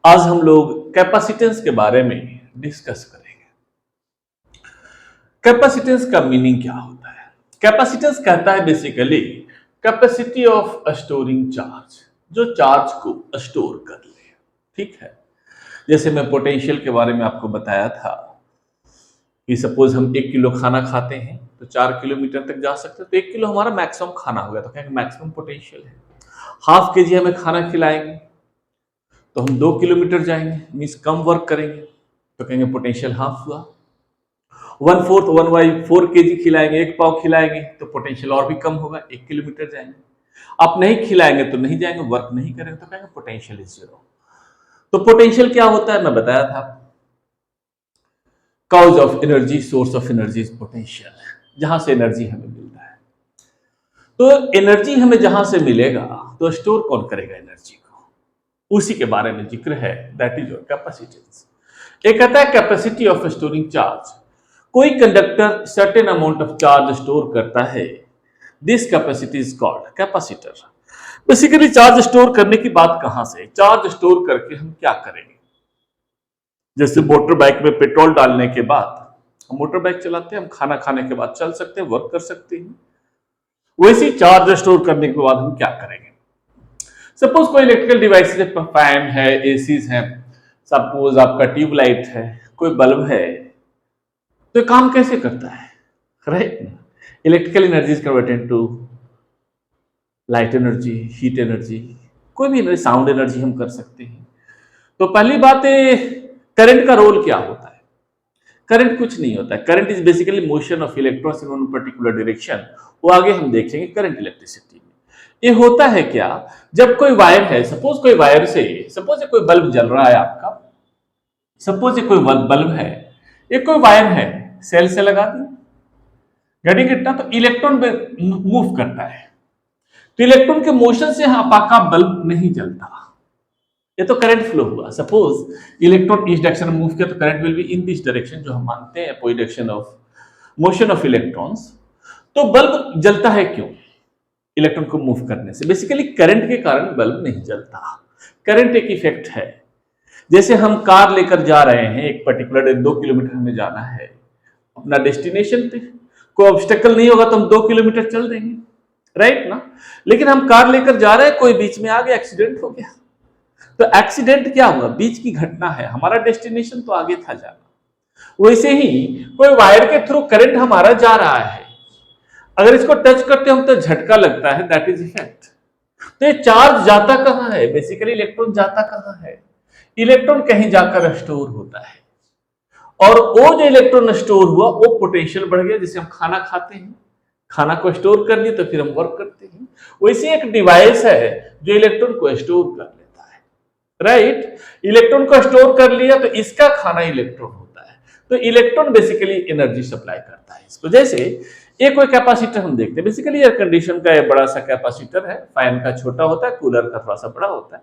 आज हम लोग कैपेसिटेंस के बारे में डिस्कस करेंगे। कैपेसिटेंस का मीनिंग क्या होता है? कैपेसिटेंस कहता है basically capacity of storing charge, जो चार्ज को स्टोर कर ले। ठीक है, जैसे मैं पोटेंशियल के बारे में आपको बताया था कि सपोज हम 1 किलो खाना खाते हैं तो 4 किलोमीटर तक जा सकते हैं, तो 1 किलो हमारा मैक्सिमम खाना हो गया, तो कहेंगे मैक्सिमम पोटेंशियल है। हाफ के जी हमें खाना खिलाएंगे तो हम 2 किलोमीटर जाएंगे, मीन्स कम वर्क करेंगे, तो कहेंगे पोटेंशियल हाफ हुआ। 1/4 1/4 kg खिलाएंगे, 1 पाव खिलाएंगे तो पोटेंशियल और भी कम होगा, 1 किलोमीटर जाएंगे। आप नहीं खिलाएंगे तो नहीं जाएंगे, वर्क नहीं करेंगे तो कहेंगे पोटेंशियल इज 0। तो पोटेंशियल क्या होता है मैं बताया था, cause of energy, source of energy is potential, जहां से एनर्जी हमें मिलता है। तो एनर्जी हमें जहां से मिलेगा तो स्टोर कौन करेगा एनर्जी को, उसी के बारे में जिक्र है, दैट इज योर कैपेसिटेंस। एक कहता है कैपेसिटी ऑफ स्टोरिंग चार्ज, कोई conductor certain amount of charge store करता है, this capacity is called capacitor. Basically charge store करने की बात कहां से, चार्ज स्टोर करके हम क्या करेंगे? जैसे मोटर बाइक में पेट्रोल डालने के बाद हम मोटर बाइक चलाते हैं, हम खाना खाने के बाद चल सकते हैं, वर्क कर सकते हैं। वैसे चार्ज स्टोर करने के बाद हम क्या करेंगे? सपोज कोई इलेक्ट्रिकल डिवाइस है, फैन है, एसीज है, सपोज आपका ट्यूबलाइट है, कोई बल्ब है, तो ये काम कैसे करता है? Right, electrical energy is converted to light energy, heat energy, कोई भी एनर्जी, साउंड एनर्जी हम कर सकते हैं। तो पहली बात है, करंट का रोल क्या होता है? करंट कुछ नहीं होता है, current is basically motion of electrons in one particular direction. वो आगे हम देखेंगे करंट इलेक्ट्रिसिटी में। ये होता है क्या, जब कोई वायर है, सपोज कोई वायर से, सपोज कोई बल्ब जल रहा है आपका, सपोज ये कोई बल्ब है, ये कोई वायर है, सेल से लगा दी, घड़ी कितना, तो इलेक्ट्रॉन मूव करता है, तो इलेक्ट्रॉन के मोशन से आपका बल्ब नहीं जलता, ये तो करंट फ्लो हुआ। सपोज इलेक्ट्रॉन इस डायरेक्शन में मूव किया तो current will be in this direction, जो हम मानते हैं opposite direction of motion of electrons. तो बल्ब जलता है क्यों? इलेक्ट्रॉन को मूव करने से। बेसिकली करंट के कारण बल्ब नहीं जलता, करंट एक इफेक्ट है। जैसे हम कार लेकर जा रहे हैं, एक पर्टिकुलर 2 किलोमीटर हमें जाना है अपना डेस्टिनेशन पे, कोई ऑब्स्टेकल नहीं होगा तो हम 2 किलोमीटर चल देंगे, राइट ना। लेकिन हम कार लेकर जा रहे हैं, कोई बीच में आ गया, एक्सीडेंट हो गया, तो एक्सीडेंट क्या हुआ, बीच की घटना है, हमारा डेस्टिनेशन तो आगे था जाना। वैसे ही कोई वायर के थ्रू करंट हमारा जा रहा है, अगर इसको टच करते हम तो झटका लगता है, दैट इज इफेक्ट। तो ये चार्ज जाता कहां है? बेसिकली इलेक्ट्रॉन जाता कहां है? इलेक्ट्रॉन कहीं जाकर स्टोर होता है, और वो जो इलेक्ट्रॉन स्टोर हुआ वो पोटेंशियल बढ़ गया। जैसे हम खाना खाते हैं, खाना को स्टोर कर लिए तो फिर हम वर्क करते हैं, वैसे एक डिवाइस है जो इलेक्ट्रॉन को स्टोर कर लेता है, राइट। इलेक्ट्रॉन को स्टोर कर लिया तो इसका खाना इलेक्ट्रॉन होता है, तो इलेक्ट्रॉन बेसिकली एनर्जी सप्लाई करता है इसको। जैसे एक कोई कैपेसिटर हम देखते हैं, बेसिकली एयर कंडीशन का एक बड़ा सा कैपेसिटर है, फैन का छोटा होता है, कूलर का थोड़ा सा बड़ा होता है।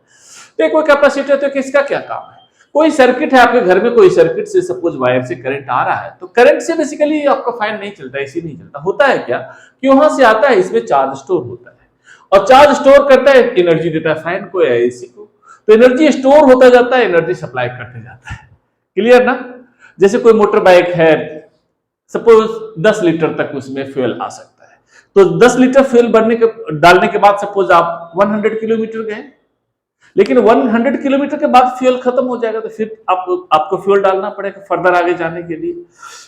तो कोई कैपेसिटर, तो किसका क्या काम है? कोई सर्किट है आपके घर में, कोई सर्किट से सपोज वायर से करंट आ रहा है, तो करंट से बेसिकली आपका फैन नहीं चलता, एसी नहीं चलता। होता है क्या कि वहां से आता है, इसमें चार्ज स्टोर होता है, और चार्ज स्टोर करता है, एनर्जी देता है फैन को या एसी को, तो एनर्जी स्टोर होता जाता है, एनर्जी सप्लाई करते जाता है। क्लियर ना। जैसे कोई मोटर बाइक है, सपोज 10 लीटर तक उसमें फ्यूल आ सकता है, तो 10 लीटर फ्यूल डालने के बाद सपोज आप 100 किलोमीटर गए, लेकिन 100 किलोमीटर के बाद फ्यूल खत्म हो जाएगा, तो फिर आपको फ्यूल डालना पड़ेगा फर्दर आगे जाने के लिए।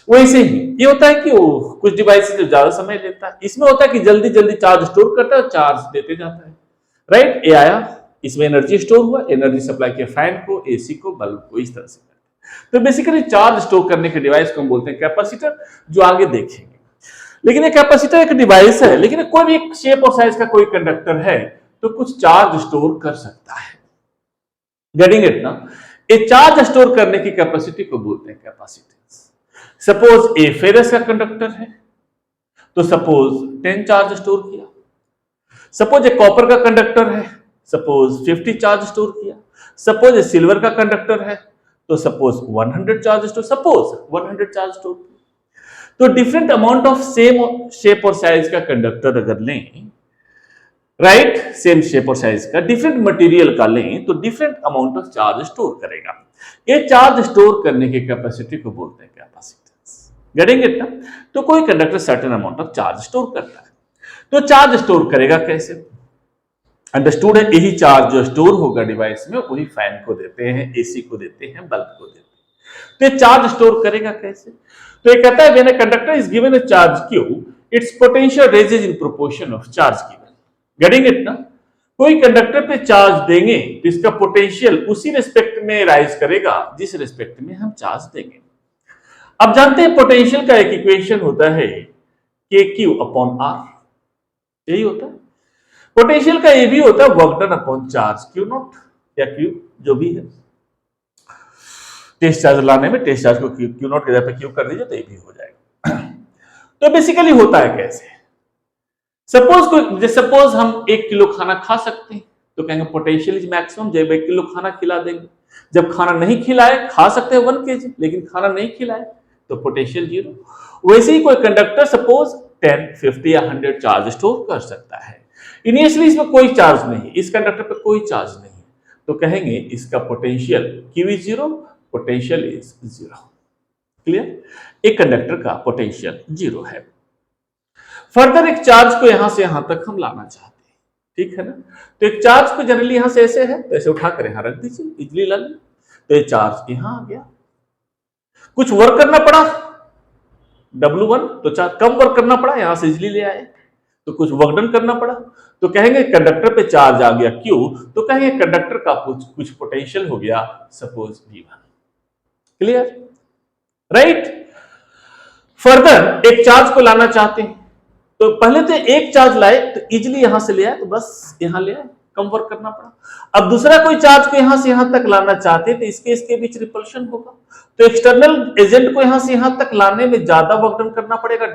वैसे ही ये होता है कि वो कुछ डिवाइस ज्यादा समय लेता है, इसमें होता है कि जल्दी जल्दी चार्ज स्टोर करता है, चार्ज देते जाता है, राइट। ये आया, इसमें एनर्जी स्टोर हुआ, एनर्जी सप्लाई किया फैन को, एसी को, बल्ब को, इस तरह से। तो बेसिकली चार्ज स्टोर करने के डिवाइस को हम बोलते हैं कैपेसिटर, जो आगे देखेंगे। लेकिन ये कैपेसिटर एक डिवाइस है, लेकिन कोई भी शेप और साइज का कोई कंडक्टर है तो कुछ चार्ज स्टोर कर सकता है। गेटिंग इट ना। ये चार्ज स्टोर करने की कैपेसिटी को बोलते हैं कैपेसिटेंस। सपोज ए फेरस का कंडक्टर है, तो सपोज 10 चार्ज स्टोर किया। सपोज ए कॉपर का कंडक्टर है, सपोज 50 चार्ज स्टोर किया। सपोज ए सिल्वर का कंडक्टर है, तो suppose 100 charge store, suppose 100 charge store. तो different amount of same shape और साइज का कंडक्टर अगर लें राइट, सेम शेप और साइज का डिफरेंट मटेरियल का लें तो different amount of charge store करेगा। ये चार्ज स्टोर करने की कैपेसिटी को बोलते हैं कैपेसिटेंस। गेटिंग इट ना? तो कोई conductor certain amount of charge store करता है, तो चार्ज स्टोर करेगा कैसे? अंडरस्टूड है, यही चार्ज जो स्टोर होगा डिवाइस में वही फैन को देते हैं, एसी को देते हैं, बल्ब को देते हैं। तो ये चार्ज स्टोर करेगा कैसे? तो ये कहता है when a conductor is given a charge q, it's potential raises in proportion of charge given. Getting it ना? कोई कंडक्टर पे चार्ज देंगे तो इसका पोटेंशियल उसी रिस्पेक्ट में राइज करेगा जिस रिस्पेक्ट में हम चार्ज देंगे। अब जानते हैं पोटेंशियल का एक इक्वेशन होता है के क्यू अपॉन आर, यही होता है। पोटेंशियल का ये भी होता है work done upon charge Q not या क्यू जो भी है। टेस्ट चार्ज लाने में टेस्ट चार्ज को क्यू नॉट के जगह पे क्यू कर दीजिए तो ये भी हो जाएगा। तो बेसिकली होता है कैसे? सपोज हम 1 किलो खाना खा सकते हैं तो कहेंगे पोटेंशियल इज मैक्सिमम जब 1 किलो खाना खिला देंगे। जब खाना नहीं खिलाए, खा सकते हैं 1 kg, लेकिन खाना नहीं खिलाए तो पोटेंशियल 0। वैसे ही कोई कंडक्टर सपोज 10, 50 या 100 चार्ज स्टोर कर सकता है। इनिशियली इसमें कोई चार्ज नहीं, इस कंडक्टर पर कोई चार्ज नहीं, तो कहेंगे इसका potential Q is 0, potential is 0। Clear? एक कंडक्टर का पोटेंशियल 0 है। फर्दर एक चार्ज को यहां से यहां तक हम लाना चाहते हैं, ठीक है ना? तो एक चार्ज को जनरली यहां से ऐसे है तो ऐसे उठाकर यहां रख दीजिए, इजली ला लीजिए। तो ये चार्ज यहां आ गया, कुछ वर्क करना पड़ा W1, तो चार्ज कम वर्क करना पड़ा, यहां से इजली ले आए। तो कुछ वर्क डन करना पड़ा तो कहेंगे कंडक्टर पे चार्ज आ गया Q, तो कहेंगे कंडक्टर का कुछ पोटेंशियल हो गया suppose V1। Clear? Right? Further एक चार्ज को लाना चाहते हैं तो पहले तो एक चार्ज लाए तो इजिली यहां से ले आए, तो बस यहां ले आए, कम वर्क करना पड़ा। अब दूसरा कोई चार्ज को यहां से यहां तक लाना चाहते हैं तो इसके बीच रिपल्शन होगा, तो एक्सटर्नल एजेंट को यहां से यहां तक लाने में ज्यादा वर्क डन करना पड़ेगा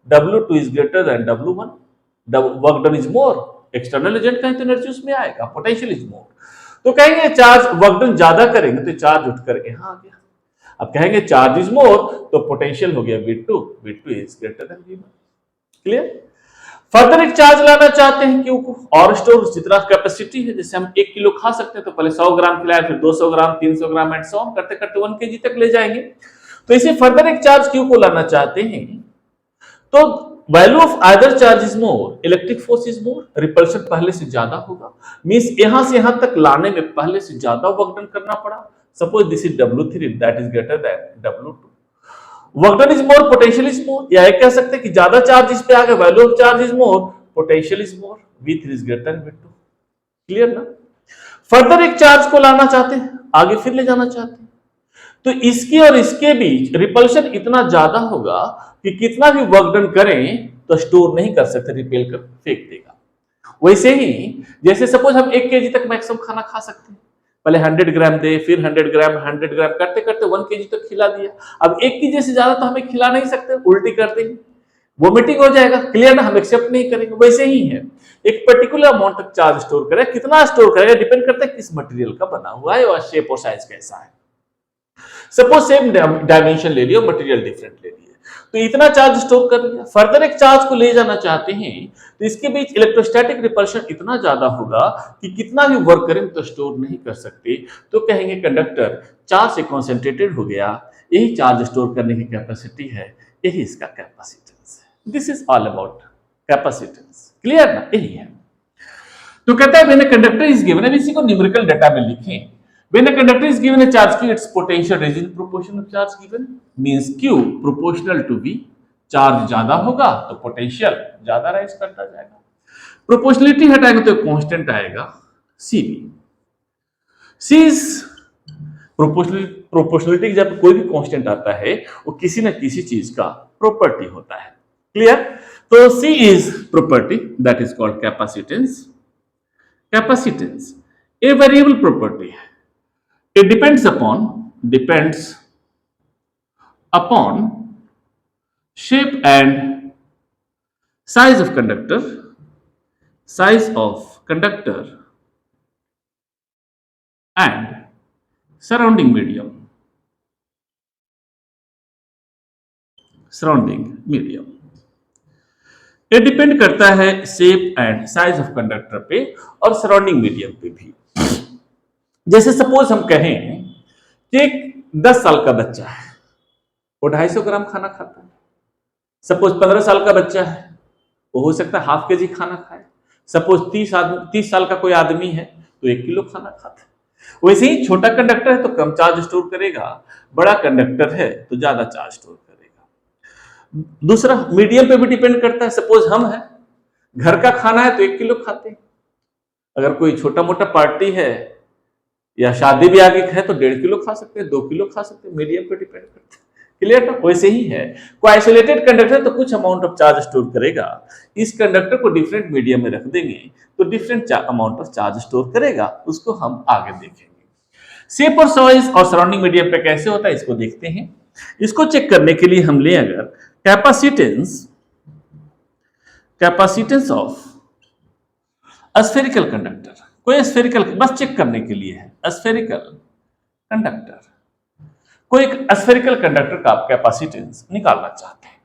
W2 is greater than W1, work done is more, external agent का तो एनर्जी उसमें आएगा, पोटेंशियल इज मोर। तो कहेंगे चार्ज वर्क डन ज्यादा करेंगे तो चार्ज उठकर यहां आ गया। अब कहेंगे चार्ज इज मोर तो पोटेंशियल हो गया V2 is greater than V1। Clear? Further एक चार्ज लाना चाहते हैं क्यू को और स्टोर जितना कैपेसिटी है, जैसे हम 1 किलो खा सकते हैं तो पहले 100 ग्राम खिलाए, फिर 200 ग्राम, 300 ग्राम एंड सो ऑन करते करते 1 kg तक ले जाएंगे। तो इसे फर्दर एक चार्ज क्यू को लाना चाहते हैं तो value of either charge is more, electric force is more, repulsion पहले से ज्यादा होगा, मींस यहां से यहां तक लाने में पहले से ज्यादा वर्क डन करना पड़ा। Suppose this is W3 that is greater than W2, work done is more, potential is more, या एक कह सकते हैं कि ज्यादा चार्ज इस पे आ गया, value of charge is more, potential is more, V3 is greater than V2। Clear ना? फर्दर एक चार्ज को लाना चाहते हैं, आगे फिर ले जाना चाहते हैं तो इसके और इसके बीच रिपल्शन इतना ज्यादा होगा कि कितना भी वर्क डन करें तो स्टोर नहीं कर सकते, रिपेल कर फेंक देगा। वैसे ही जैसे सपोज हम 1 kg तक मैक्सिमम खाना खा सकते हैं, पहले 100 ग्राम दे, फिर 100 ग्राम करते करते 1 kg तक खिला दिया। अब 1 kg से ज्यादा तो हमें खिला नहीं सकते, उल्टी कर देंगे, वोमिटिंग हो जाएगा। क्लियर ना? हम एक्सेप्ट नहीं करेंगे। वैसे ही है, एक पर्टिकुलर अमाउंट तक चार्ज स्टोर करेगा, कितना स्टोर करेगा डिपेंड करता है किस मटेरियल का बना हुआ है और शेप और साइज कैसा है। सपोज सेम डायमेंशन ले लिया, मटेरियल डिफरेंट ले लिया, तो इतना चार्ज स्टोर कर लिया। फर्दर एक चार्ज को ले जाना चाहते हैं तो इसके बीच इलेक्ट्रोस्टैटिक रिपल्शन इतना ज्यादा होगा कि कितना भी वर्क करें तो स्टोर नहीं कर सकते, तो कहेंगे कंडक्टर चार्ज से कॉन्सेंट्रेटेड हो गया, यही चार्ज स्टोर करने की कैपेसिटी है, यही इसका कैपेसिटेंस है। This is all about capacitance. Clear ना? यही है। तो कहता है मैंने कंडक्टर इज गिवन, अब इसी को न्यूमेरिकल डाटा में लिखें। When a conductor is given a charge Q, its potential is in proportion of charge given, means Q proportional to V, charge ज्यादा होगा तो पोटेंशियल ज्यादा राइज करता जाएगा। प्रोपोर्शनलिटी हटाएंगे तो कांस्टेंट आएगा CV। C इज प्रोपोर्शनलिटी जब कोई भी कांस्टेंट आता है वो किसी ना किसी चीज का प्रॉपर्टी होता है। क्लियर? तो C is property that is called capacitance. Capacitance a variable property है, it depends upon shape and size of conductor and surrounding medium। ये डिपेंड करता है shape and size of conductor पे और सराउंडिंग मीडियम पे भी। जैसे सपोज हम कहें कि एक 10 साल का बच्चा है, वो 250 ग्राम खाना खाता है। सपोज 15 साल का बच्चा है, वो हो सकता है हाफ केजी खाना खाए। सपोज 30 साल का कोई आदमी है तो 1 किलो खाना खाता है। वैसे ही छोटा कंडक्टर है तो कम चार्ज स्टोर करेगा, बड़ा कंडक्टर है तो ज्यादा चार्ज स्टोर करेगा। दूसरा मीडियम पे भी डिपेंड करता है। सपोज हम है, घर का खाना है तो 1 किलो खाते हैं। अगर कोई छोटा मोटा पार्टी है या शादी भी आगे है तो 1.5 किलो खा सकते हैं, 2 किलो खा सकते हैं, मीडियम पे डिपेंड करता है। क्लियर ना? वैसे ही है, कोई आइसोलेटेड कंडक्टर तो कुछ अमाउंट ऑफ चार्ज स्टोर करेगा। इस कंडक्टर को डिफरेंट मीडियम में रख देंगे तो different amount of charge store करेगा, उसको हम आगे देखेंगे। शेप और साइज और सराउंडिंग मीडियम पे कैसे होता है इसको देखते हैं। इसको चेक करने के लिए हम ले अगर कैपेसिटेंस ऑफ स्फेरिकल कंडक्टर, कोई स्फेरिकल, बस चेक करने के लिए है, स्फेरिकल कंडक्टर, कोई एक स्फेरिकल कंडक्टर का आप कैपेसिटेंस निकालना चाहते हैं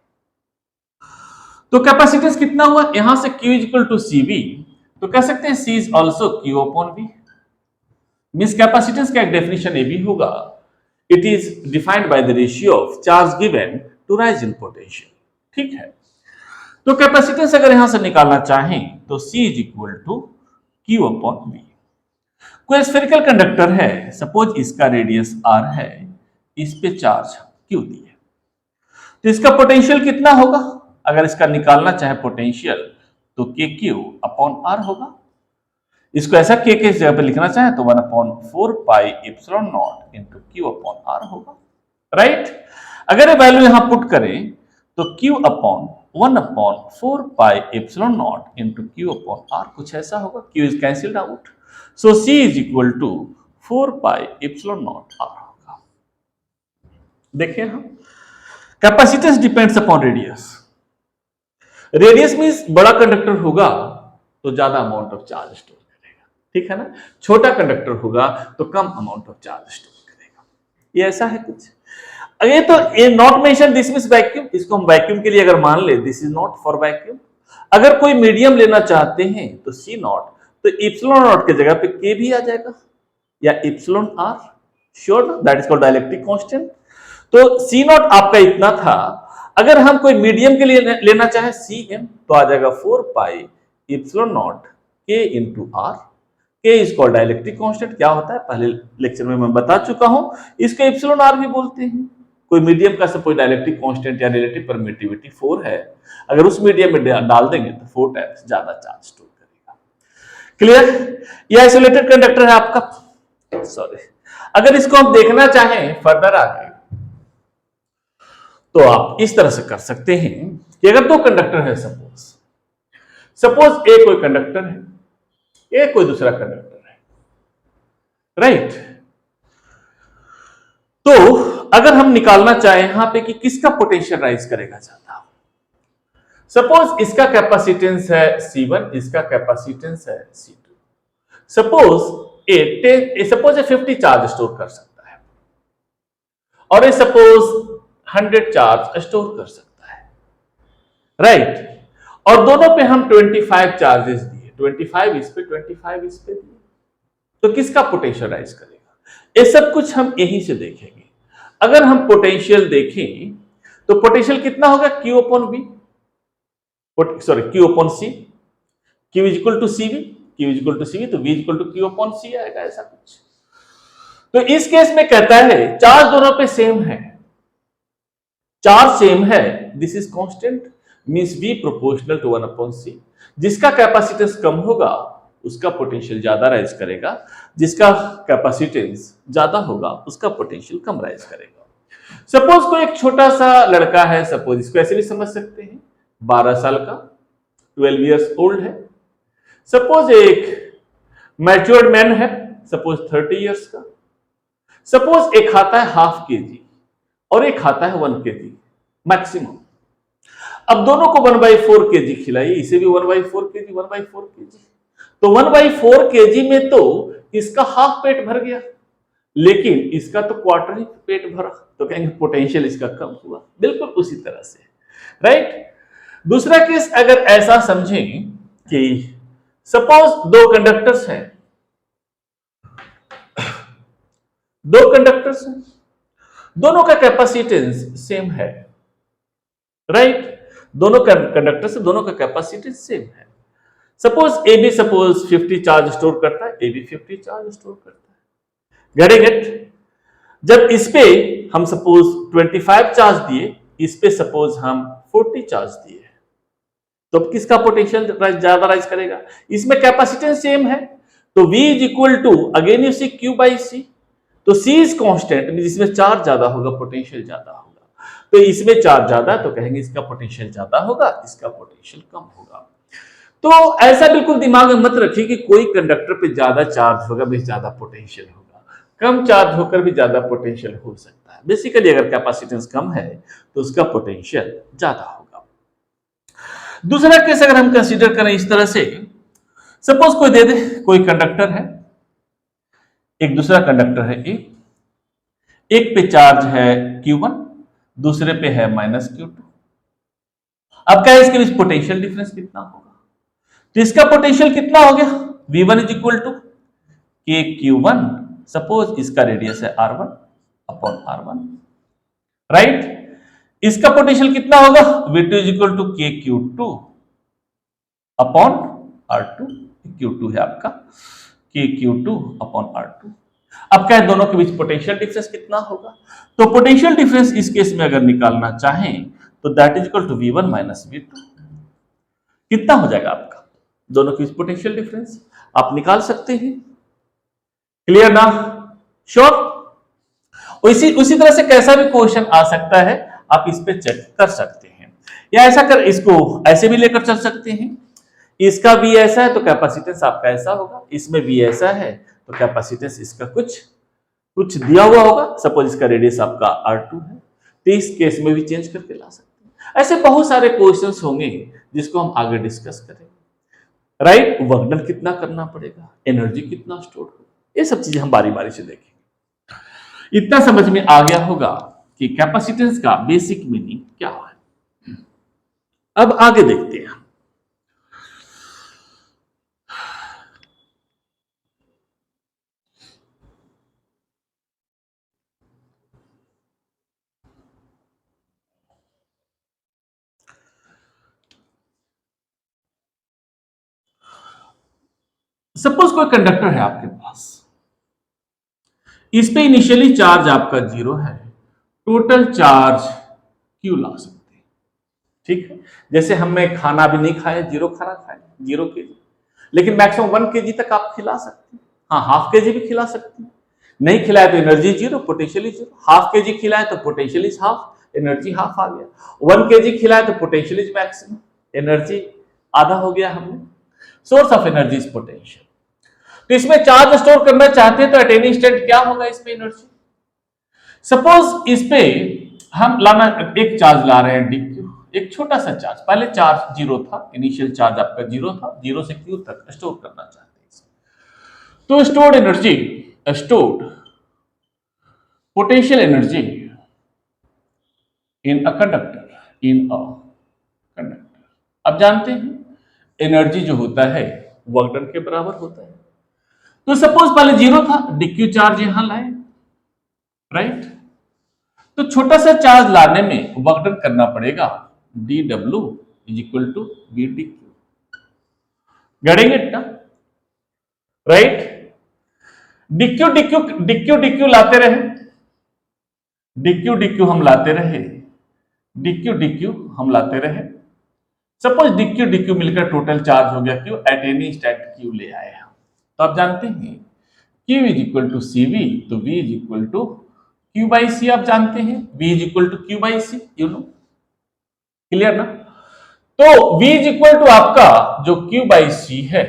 तो कैपेसिटेंस कितना हुआ, यहां से Q इक्वल टू CV, तो कह सकते हैं C is also Q upon V। Means capacitance का एक डेफिनेशन ये भी होगा, it is defined by the ratio of charge given to rise in potential. ठीक है, तो कैपेसिटेंस अगर यहां से निकालना चाहें तो C is equal to Q upon V। कोई स्फेरिकल कंडक्टर है, सपोज इसका रेडियस R है, इस पे चार्ज Q दिए, तो इसका पोटेंशियल कितना होगा, अगर इसका निकालना चाहे पोटेंशियल तो KQ अपॉन R होगा। इसको ऐसा K के जगह पे लिखना चाहे तो 1/4 pi epsilon naught into Q upon R होगा। राइट? अगर ये वैल्यू यहां पुट करें तो Q upon 1/4 pi epsilon naught into Q upon R कुछ ऐसा होगा। Q is cancelled out, so C is equal to 4 pi epsilon naught R होगा। देखिए हम, capacitance depends upon radius. Radius means बड़ा कंडक्टर होगा तो ज्यादा अमाउंट ऑफ चार्ज स्टोर करेगा, ठीक है ना। छोटा कंडक्टर होगा तो कम अमाउंट ऑफ चार्ज स्टोर करेगा। ये ऐसा है कुछ। ये तो ये not mention this means vacuum, इसको हम वैक्यूम के लिए अगर मान ले, this is not for vacuum. अगर कोई मीडियम लेना चाहते हैं तो C नॉट, तो इप्सिलॉन नॉट के जगह पे K भी आ जाएगा या इप्सिलॉन R, श्योर ना, that is called dielectric constant. तो C नॉट आपका इतना था। अगर हम कोई मीडियम के लिए लेना चाहे Cm तो आ जाएगा 4 pi epsilon naught K into R। K is called dielectric constant. क्या होता है पहले लेक्चर में मैं बता चुका हूं, इसको इप्सिलॉन R भी बोलते हैं। कोई मीडियम का सपोज डाइलेक्ट्रिक कांस्टेंट या रिलेटिव परमिटिविटी 4 है, अगर उस मीडियम में डाल देंगे तो 4 टाइम्स ज्यादा चार्ज स्टोर करेगा। क्लियर? ये आइसोलेटेड कंडक्टर है आपका। सॉरी, अगर इसको हम देखना चाहें फर्दर आगे तो आप इस तरह से कर सकते हैं कि अगर दो कंडक्टर है, सपोज ए कोई कंडक्टर है, ए कोई दूसरा कंडक्टर है, राइट। तो अगर हम निकालना चाहें यहां पे कि किसका पोटेंशियल राइज करेगा ज्यादा, सपोज इसका कैपेसिटेंस है C1, इसका कैपेसिटेंस है C2। सपोज ए 50 चार्ज स्टोर कर सकता है और ये सपोज 100 चार्ज स्टोर कर सकता है, राइट। और दोनों पे हम 25 चार्जेस दिए, 25 इस पे 25 इस पे दिए, तो किसका पोटेंशियल राइज करेगा, ये सब कुछ हम यहीं से देखेंगे। अगर हम पोटेंशियल देखें तो पोटेंशियल कितना होगा, Q upon V, sorry Q upon C, Q is equal to CV, Q is equal to CV, तो V is equal to Q upon C आएगा, ऐसा कुछ। तो इस केस में कहता है चार्ज दोनों पे सेम है, चार्ज सेम है, this is constant, means V proportional to 1 upon C। जिसका कैपेसिटेंस कम होगा उसका पोटेंशियल ज्यादा राइज करेगा, जिसका कैपेसिटेंस ज्यादा होगा उसका पोटेंशियल कम राइज करेगा। सपोज कोई एक छोटा सा लड़का है, सपोज इसको ऐसे भी समझ सकते हैं, 12 साल का, 12 इयर्स ओल्ड है। सपोज एक मैच्योर्ड मैन है, सपोज 30 इयर्स का। सपोज एक खाता है ½ kg और एक खाता है 1 kg मैक्सिमम। अब दोनों को 1/4 kg खिलाइए, इसे भी 1/4 kg, 1/4 kg, तो 1/4 kg में तो इसका हाफ पेट भर गया, लेकिन इसका तो क्वार्टर ही पेट भरा, तो कहेंगे पोटेंशियल इसका कम हुआ। बिल्कुल उसी तरह से, राइट। दूसरा केस अगर ऐसा समझें कि सपोज दो कंडक्टर्स हैं, दोनों का कैपेसिटेंस सेम है, राइट? दोनों कंडक्टर से दोनों का कैपेसिटेंस सेम है। Suppose A B 50 charge store करता है, ए बी 50 चार्ज स्टोर करता है। Getting it? जब इस पे हम सपोज 25 चार्ज दिए, इस पे सपोज हम 40 चार्ज दिए, तो अब किसका पोटेंशियल ज्यादा राइज करेगा? इसमें कैपेसिटेंस सेम है, तो V is equal to again you see Q by C. तो C इज कांस्टेंट, जिसमें चार्ज ज्यादा होगा पोटेंशियल ज्यादा होगा। तो इसमें चार्ज ज्यादा है तो कहेंगे इसका पोटेंशियल ज्यादा होगा, इसका पोटेंशियल कम होगा। तो ऐसा बिल्कुल दिमाग में मत रखिए कि कोई कंडक्टर पे ज्यादा चार्ज होगा भी ज्यादा पोटेंशियल होगा, कम चार्ज होकर भी ज्यादा पोटेंशियल हो सकता है। बेसिकली अगर कैपेसिटेंस कम है तो उसका पोटेंशियल ज्यादा होगा। दूसरा केस अगर हम कंसीडर करें इस तरह से, सपोज कोई दे दे, कोई कंडक्टर है, एक दूसरा कंडक्टर है ए, एक पे चार्ज है Q1, दूसरे पे है -Q2। अब क्या है इसके बीच पोटेंशियल डिफरेंस कितना होगा? तो इसका पोटेंशियल कितना हो गया? V1 इज इक्वल टू के Q1, सपोज इसका रेडियस है R1 अपॉन R1, राइट? इसका पोटेंशियल कितना होगा? V2 इज इक्वल टू के Q2 अपॉन R2, Q2 है आपका, के Q2 अपॉन R2। अब क्या है दोनों के बीच पोटेंशियल डिफरेंस कितना होगा? तो पोटेंशियल डिफरेंस इस केस में अगर निकालना चाहें तो that is equal to V1 minus V2। कितना हो जाएगा आपका? दोनों के बीच पोटेंशियल डिफरेंस आप निकाल सकते हैं। क्लियर ना? श्योर? उसी तरह से कैसा भी क्वेश्चन आ सकता है, आप इस पे चेक कर सकते हैं, या ऐसा कर इसको ऐसे भी लेकर चल सकते हैं। इसका V ऐसा है तो कैपेसिटेंस आपका ऐसा होगा, इसमें V ऐसा है तो कैपेसिटेंस इसका कुछ दिया हुआ होगा। सपोज इसका रेडियस आपका R2 है, तो इस केस में भी चेंज करके ला सकते हैं। ऐसे बहुत सारे क्वेश्चंस होंगे जिसको हम आगे डिस्कस करेंगे, राइट? वर्क डन कितना करना पड़ेगा, एनर्जी कितना स्टोर होगा, ये सब चीजें हम बारी बारी से देखेंगे। इतना समझ में आ गया होगा कि कैपेसिटेंस का बेसिक मीनिंग क्या है। अब आगे देखते हैं। सपोज कोई कंडक्टर है आपके पास, इस पे इनिशियली चार्ज आपका 0 है, टोटल चार्ज Q ला सकते हैं, ठीक है? जैसे हमें खाना भी नहीं खाया, 0 खाना खाया, 0 kg, लेकिन मैक्सिमम 1 kg तक आप खिला सकते हैं। हाँ, ½ kg भी खिला सकते हैं। नहीं खिलाया तो एनर्जी 0, पोटेंशियल 0। ½ kg खिलाया तो potential is half, energy half आ गया। 1 kg खिलाया तो पोटेंशियल इज मैक्सिमम, एनर्जी आधा हो गया। हमने source of energy is potential. तो इसमें चार्ज स्टोर करना चाहते हैं तो एट एनी इंस्टेंट क्या होगा इस पे एनर्जी? सपोज इस पे हम लाना एक चार्ज ला रहे हैं dq, एक छोटा सा चार्ज, पहले चार्ज 0 था, इनिशियल चार्ज आपका 0 था, 0 से q तक स्टोर करना चाहते हैं। तो stored energy, stored potential energy in a conductor. अब जानते हैं एनर्जी जो होता है वर्क डन के बराबर होता है। तो सपोज पहले 0 था, dq चार्ज यहां लाए, राइट? तो छोटा सा चार्ज लाने में वर्क डन करना पड़ेगा dw is equal to v dq। Getting it ना? राइट? dq लाते रहे, dq हम लाते रहे, dq हम लाते रहे। सपोज dq मिलकर टोटल चार्ज हो गया q, at any instant q ले आए हम। तो आप जानते हैं q is equal to cv, तो v is equal to q by C. आप जानते हैं v is equal to q by C, you know. Clear ना? तो v इज इक्वल टू आपका जो q बाई सी है,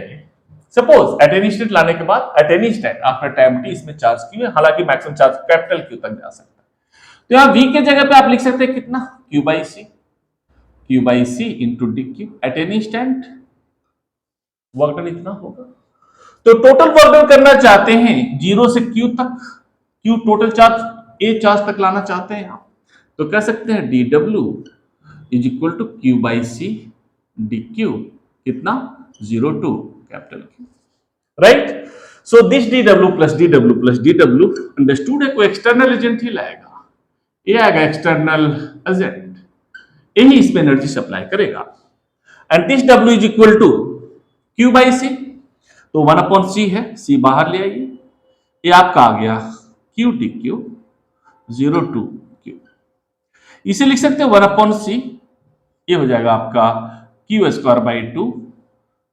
सपोज एट एनी इंस्टेंट लाने के बाद, eight any instant after time t इसमें चार्ज q है, हालांकि मैक्सिमम चार्ज कैपिटल Q तक जा सकता है। तो यहां v के जगह पे आप लिख सकते हैं कितना, q by C into dq। At any instant work done इतना होगा। तो टोटल वर्क डन करना चाहते हैं 0 से q तक, q total charge a charge तक लाना चाहते हैं आप, तो कह सकते हैं dw is equal to Q by C D Q, कितना 0 to capital Q, right. So this D W plus D W plus D W understood है, कोई एक्सटर्नल एजेंट ही लाएगा, ये आएगा एक्सटर्नल एजेंट, यही इसमें एनर्जी सप्लाई करेगा। And this W is equal to Q by C, तो 1/c है, c बाहर ले आइए, ये आपका आ गया Q D Q 0 to Q, इसे लिख सकते हो 1/c, ये हो जाएगा आपका Q square by 2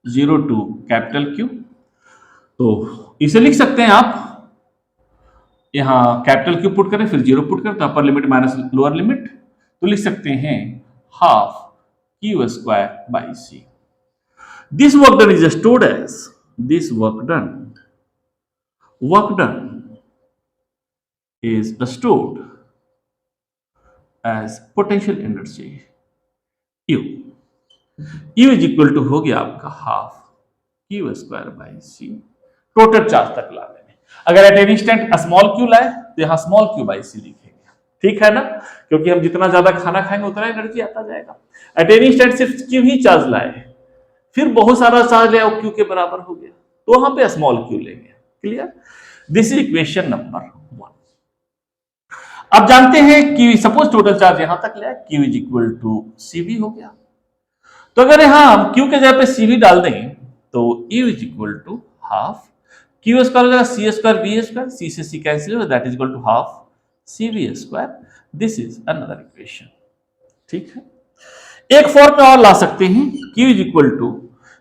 0 to capital Q. तो इसे लिख सकते हैं आप, यहां कैपिटल क्यू पुट करें फिर 0 पुट करें तो upper limit minus lower limit, तो लिख सकते हैं half Q square by C. This work done is stored as, this work done is stored as potential energy U is equal to हो गया आपका half Q square by C, total charge तक लाने में। अगर at any instant small Q लाए तो यहां स्मॉल क्यू बाई सी लिखेंगे, ठीक है ना, क्योंकि हम जितना ज्यादा खाना खाएंगे उतना एनर्जी आता जाएगा। एट एनी इंस्टेंट सिर्फ क्यू ही चार्ज लाए, फिर बहुत सारा चार्ज ले आओ क्यू के बराबर हो गया, तो वहां पे स्मॉल क्यू लेंगे, clear. This is equation number 1। अब जानते हैं कि सपोज टोटल चार्ज यहां तक ले, Q is equal to CV हो गया, तो अगर यहां हम क्यू के जगह पे सीवी डाल दें तो U is equal to half Q square हो जाएगा C square B square, C से सी कैंसिल हो, that is equal to half C V square. This is another equation, ठीक है। एक फॉर्म में और ला सकते हैं, Q is equal to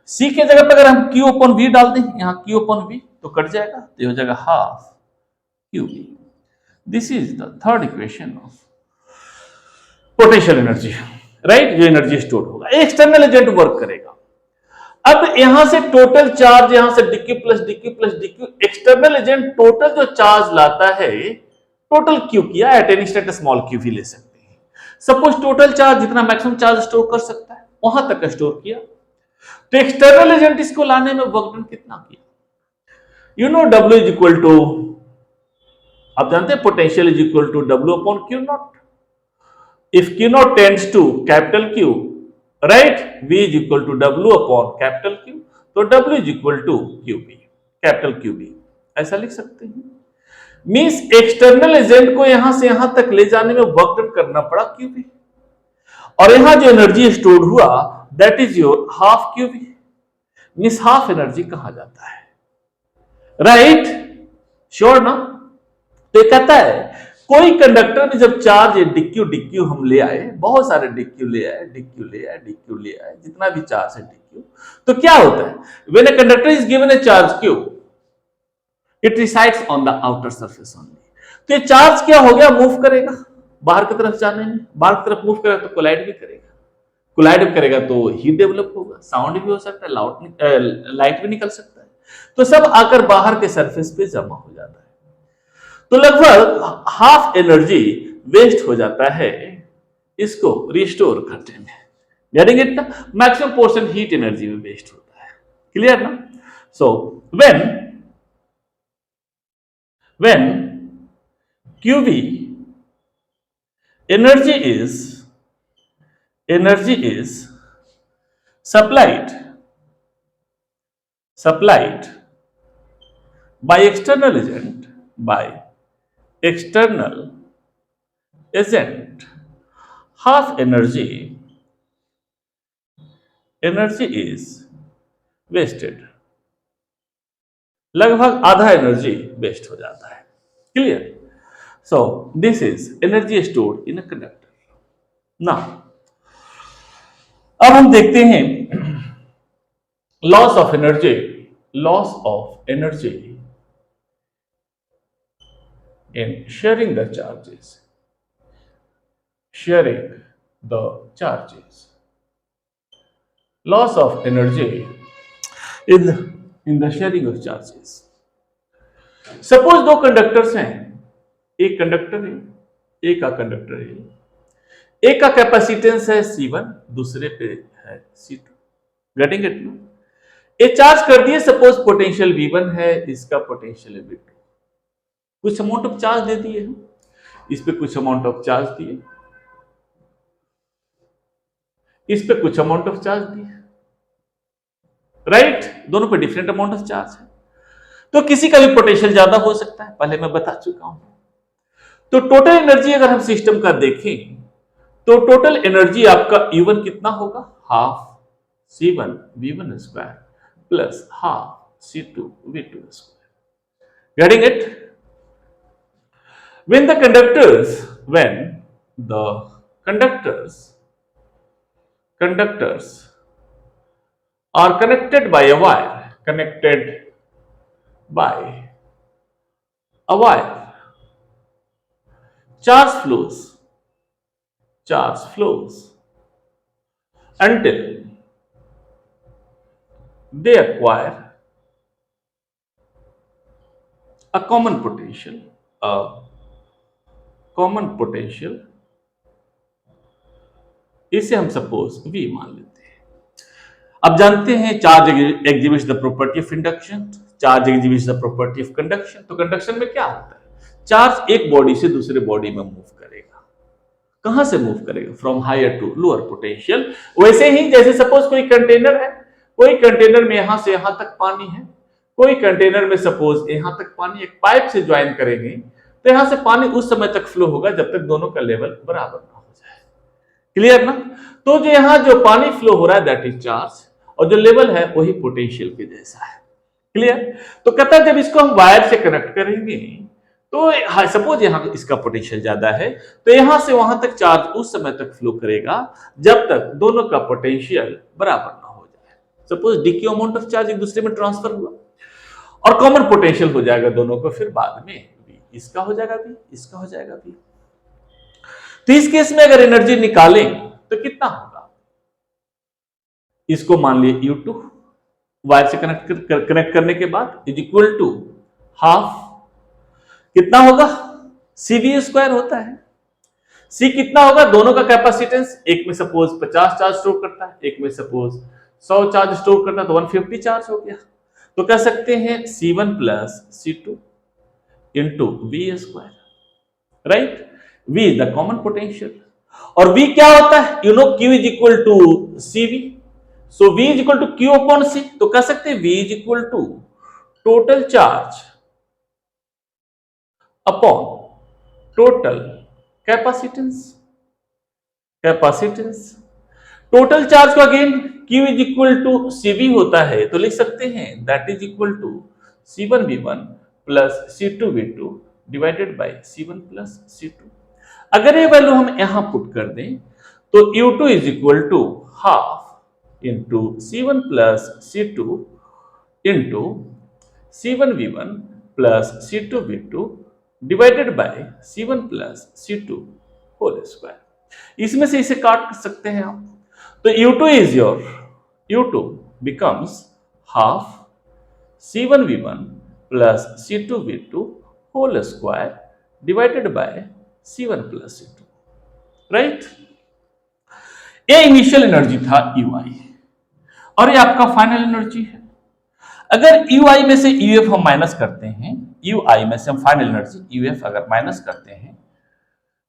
C के जगह पे अगर हम क्यू अपन वी डाल दें, यहां क्यू अपन वी तो कट जाएगा, तो ये हो जाएगा half Q V. This is the third equation of potential energy, right, जो एनर्जी स्टोर होगा, एक्सटर्नल एजेंट वर्क करेगा। अब यहां से टोटल चार्ज, यहां से dq plus dq plus dq, external agent total जो चार्ज लाता है, टोटल क्यू किया, at any instant small Q भी ले सकते हैं। सपोज टोटल चार्ज जितना मैक्सिमम चार्ज स्टोर कर सकता है वहां तक स्टोर किया, तो एक्सटर्नल एजेंट इसको लाने में वर्क डन कितना किया, you know W is equal to, आप जानते हैं potential is equal to W upon Q naught. If Q naught tends to capital Q, right, V is equal to W upon capital Q, तो W is equal to Q B, capital Q B, ऐसा लिख सकते हैं। Means external agent को यहां से यहां तक ले जाने में वर्क डन करना पड़ा क्यू बी, और यहां जो एनर्जी स्टोर हुआ that is your half Q B. Means half energy कहा जाता है, राइट, श्योर ना। तो ये कहता है कोई कंडक्टर में जब चार्ज डिक्यू डिक्यू हम ले आए, बहुत सारे डिक्यू ले आए, डिक्यू ले आए, डिक्यू ले आए, जितना भी चार्ज है डिक्यू, तो क्या होता है, when a conductor is given A charge Q, it resides on the outer surface only. तो ये चार्ज क्या हो गया, मूव करेगा बाहर की तरफ जाने में, बाहर की तरफ मूव करेगा तो कोलाइड भी करेगा, कोलाइड करेगा तो हीट डेवलप होगा, साउंड भी हो सकता है, लाइट भी निकल सकता है, तो सब आकर बाहर के सरफेस पे जमा हो जाता है। तो लगभग हाफ एनर्जी वेस्ट हो जाता है इसको रिस्टोर करने में, getting it, maximum portion heat energy में वेस्ट होता है, क्लियर ना। सो when QV energy is supplied by external agent, half energy is wasted, लगभग आधा एनर्जी वेस्ट हो जाता है, clear. So this is energy stored in a conductor. Now अब हम देखते हैं loss of energy in sharing the charges, loss of energy in the sharing of charges। Suppose दो कंडक्टर्स हैं, एक कंडक्टर है, एक का कंडक्टर है, एक का कैपेसिटेंस है C1, दूसरे पे है C2, गेटिंग इट। ये चार्ज कर दिए, सपोज पोटेंशियल V1 है, इसका पोटेंशियल है V2, कुछ अमाउंट ऑफ चार्ज दे दिए, इस पे कुछ अमाउंट ऑफ चार्ज दिए, इस पे कुछ अमाउंट ऑफ चार्ज दिया, राइट, दोनों पे डिफरेंट अमाउंट ऑफ चार्ज है। तो किसी का भी पोटेंशियल ज्यादा हो सकता है, पहले मैं बता चुका हूं। तो टोटल एनर्जी अगर हम सिस्टम का देखें तो टोटल एनर्जी आपका U1 कितना होगा, half C1 V1 square plus half C2 V2 square. Getting it? when the conductors are connected by a wire, charge flows until they acquire a common potential, इसे हम suppose V मान लेते हैं। अब जानते हैं charge exhibits the property of induction, charge exhibits the property of conduction. तो conduction में क्या होता है, चार्ज एक बॉडी से दूसरे बॉडी में मूव करेगा। कहां से मूव करेगा, from higher to lower potential. वैसे ही जैसे सपोज कोई कंटेनर है, कोई कंटेनर में यहां से यहां तक पानी है, कोई कंटेनर में सपोज यहां तक पानी एक पाइप से ज्वाइन करेंगे, तो यहां से पानी उस समय तक फ्लो होगा जब तक दोनों का लेवल बराबर ना हो जाए। क्लियर ना? तो जो यहां जो पानी फ्लो हो रहा है दैट इज चार्ज, और जो लेवल है वही पोटेंशियल के जैसा है। क्लियर? तो कहता है जब इसको हम वायर से कनेक्ट करेंगे तो सपोज यहां इसका पोटेंशियल ज्यादा है, तो यहां से वहां तक चार्ज उस समय तक फ्लो करेगा जब तक दोनों का पोटेंशियल बराबर ना हो जाए। Suppose D amount of charge एक दूसरे में ट्रांसफर हुआ और कॉमन पोटेंशियल हो जाएगा दोनों को, फिर बाद में इसका हो जाएगा भी, इसका हो जाएगा भी। तो इस केस में अगर एनर्जी निकालें तो कितना होगा, इसको मान लिए U2 वायर से कनेक्ट करने के बाद इज इक्वल टू हाफ, कितना होगा, CV स्क्वायर होता है। C कितना होगा, दोनों का कैपेसिटेंस, एक में सपोज 50 चार्ज स्टोर करता है, एक में सपोज 100 चार्ज स्टोर करता है, तो 150 चार्ज हो गया। तो कह सकते हैं C1 plus C2 into V square, right. V is the common potential और V क्या होता है, you know Q is equal to CV, so V is equal to Q upon C। तो कह सकते हैं V is equal to total charge upon total capacitance. Total charge को again Q is equal to CV होता है, तो लिख सकते हैं that is equal to C1V1 plus C2V2 divided by C1 plus C2। अगर ये वैल्यू हम यहां पुट कर दें तो U2 is equal to half into C1 plus C2 into C1V1 plus C2V2 divided by C1 plus C2 whole square. इसमें से इसे काट सकते हैं आप, तो U2 becomes half C1V1 plus C2V2 whole square divided by C1 plus C2, right. ये initial energy था UI और ये आपका फाइनल एनर्जी है। अगर UI में से UF हम माइनस करते हैं, UI में से हम फाइनल एनर्जी UF अगर माइनस करते हैं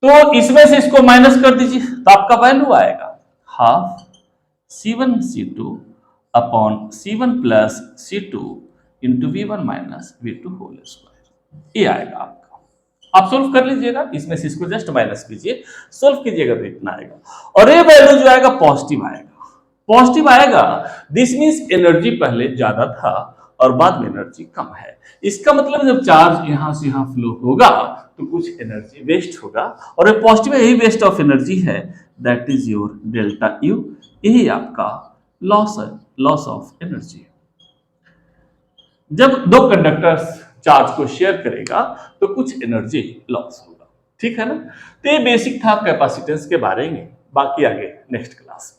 तो इसमें से इसको माइनस कर दीजिए, तो आपका वैल्यू आएगा half C1 C2 upon C1 plus C2 into V1 minus V2 whole square. ये आएगा आपका। आप सोल्व कर लीजिएगा, इसमें से इसको जस्ट माइनस कीजिए, सोल्व कीजिएगा तो इतना आएगा और ये वैल्यू जो आएगा पॉजिटिव आएगा। पॉजिटिव आएगा दिस मींस एनर्जी पहले ज्यादा था और बाद में एनर्जी कम है। इसका मतलब जब चार्ज यहां से यहां फ्लो होगा तो कुछ एनर्जी वेस्ट होगा और ये पॉजिटिव यही वेस्ट ऑफ एनर्जी है, that is your delta U। यही आपका लॉस ऑफ एनर्जी। जब दो कंडक्टर्स चार्ज को शेयर करेगा तो कुछ एनर्जी लॉस होगा, ठीक है ना। तो ये बेसिक था कैपेसिटेंस के बारे में, बाकी आगे नेक्स्ट क्लास में।